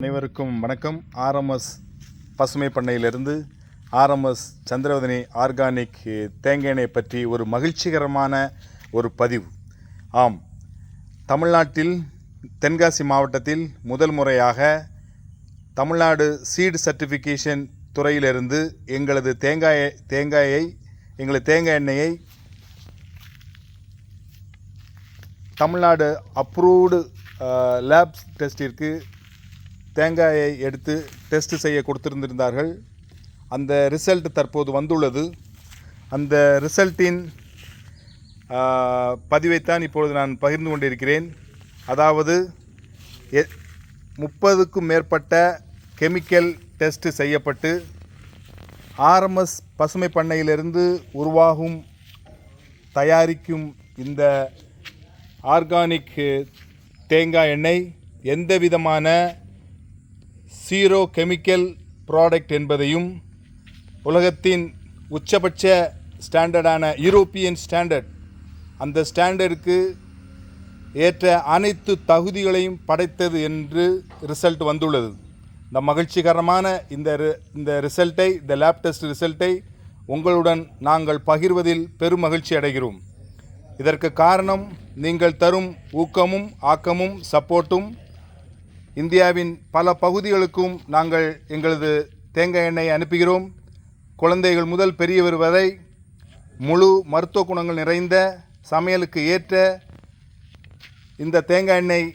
அனைவருக்கும் வணக்கம். ஆர்எம்எஸ் பசுமை பண்ணையிலிருந்து ஆர்எம்எஸ் சந்திரவதனி ஆர்கானிக் தேங்காய் எண்ணெய் பற்றி ஒரு மகிழ்ச்சிகரமான ஒரு பதிவு. ஆம், தமிழ்நாட்டில் தென்காசி மாவட்டத்தில் முதல் முறையாக தமிழ்நாடு சீடு சர்டிஃபிகேஷன் துறையிலிருந்து எங்களது தேங்காய் எண்ணெயை தமிழ்நாடு அப்ரூவ்டு லேப் டெஸ்டிற்கு தேங்காயை எடுத்து டெஸ்ட் செய்ய கொடுத்திருந்தார்கள். அந்த ரிசல்ட் தற்போது வந்துள்ளது. அந்த ரிசல்ட்டின் பதிவைத்தான் இப்பொழுது நான் பகிர்ந்து கொண்டிருக்கிறேன். அதாவது 30க்கும் மேற்பட்ட கெமிக்கல் டெஸ்ட் செய்யப்பட்டு ஆர்எம்எஸ் பசுமை பண்ணையிலிருந்து தயாரிக்கும் இந்த ஆர்கானிக் தேங்காய் எண்ணெய் எந்த விதமான ஜீரோ கெமிக்கல் ப்ராடக்ட் என்பதையும் உலகத்தின் உச்சபட்ச ஸ்டாண்டர்டான யூரோப்பியன் ஸ்டாண்டர்ட், அந்த ஸ்டாண்டர்டுக்கு ஏற்ற அனைத்து தகுதிகளையும் படைத்தது என்று ரிசல்ட் வந்துள்ளது. இந்த மகிழ்ச்சிகரமான இந்த ரிசல்ட்டை, இந்த லேப் டெஸ்ட் ரிசல்ட்டை உங்களுடன் நாங்கள் பகிர்வதில் பெரும் மகிழ்ச்சி அடைகிறோம். இதற்கு காரணம் நீங்கள் தரும் ஊக்கமும் ஆக்கமும் சப்போர்ட்டும். இந்தியாவின் பல பகுதிகளுக்கும் நாங்கள் எங்களது தேங்காய் எண்ணெயை அனுப்புகிறோம். குழந்தைகள் முதல் பெரியவர் வரை முழு மருத்துவ குணங்கள் நிறைந்த சமையலுக்கு ஏற்ற இந்த தேங்காய் எண்ணெய்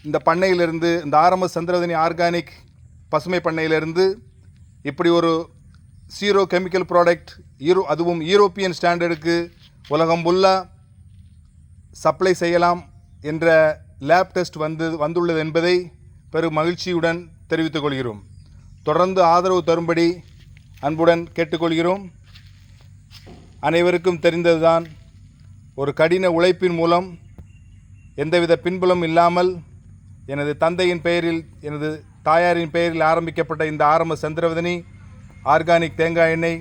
இந்த பண்ணையிலிருந்து, இந்த ஆர்எம்எஸ் சந்திரவதனி ஆர்கானிக் பசுமை பண்ணையிலிருந்து இப்படி ஒரு ஜீரோ கெமிக்கல் ப்ராடக்ட், அதுவும் யூரோப்பியன் ஸ்டாண்டர்டுக்கு உலகம் ஃபுல்லாக சப்ளை செய்யலாம் என்ற லேப் டெஸ்ட் வந்துள்ளது என்பதை பெரும் மகிழ்ச்சியுடன் தெரிவித்துக் கொள்கிறோம். தொடர்ந்து ஆதரவு தரும்படி அன்புடன் கேட்டுக்கொள்கிறோம். அனைவருக்கும் தெரிந்ததுதான், ஒரு கடின உழைப்பின் மூலம் எந்தவித பின்புலம் இல்லாமல் எனது தந்தையின் பெயரில், எனது தாயாரின் பெயரில் ஆரம்பிக்கப்பட்ட இந்த ஆர்எம்எஸ் சந்திரவதனி ஆர்கானிக் தேங்காய் எண்ணெய்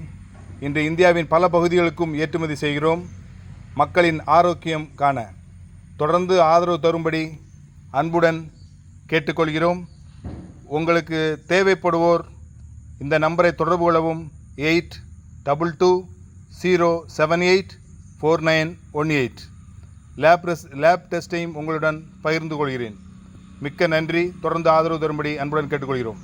இன்று இந்தியாவின் பல பகுதிகளுக்கும் ஏற்றுமதி செய்கிறோம். மக்களின் ஆரோக்கியம் காண தொடர்ந்து ஆதரவு தரும்படி அன்புடன் கேட்டுக்கொள்கிறோம். உங்களுக்கு தேவைப்படுவோர் இந்த நம்பரை தொடர்பு கொள்ளவும். 8220784918. லேப் டெஸ்ட்டையும் உங்களுடன் பகிர்ந்து கொள்கிறேன். மிக்க நன்றி. தொடர்ந்து ஆதரவு தரும்படி அன்புடன் கேட்டுக்கொள்கிறோம்.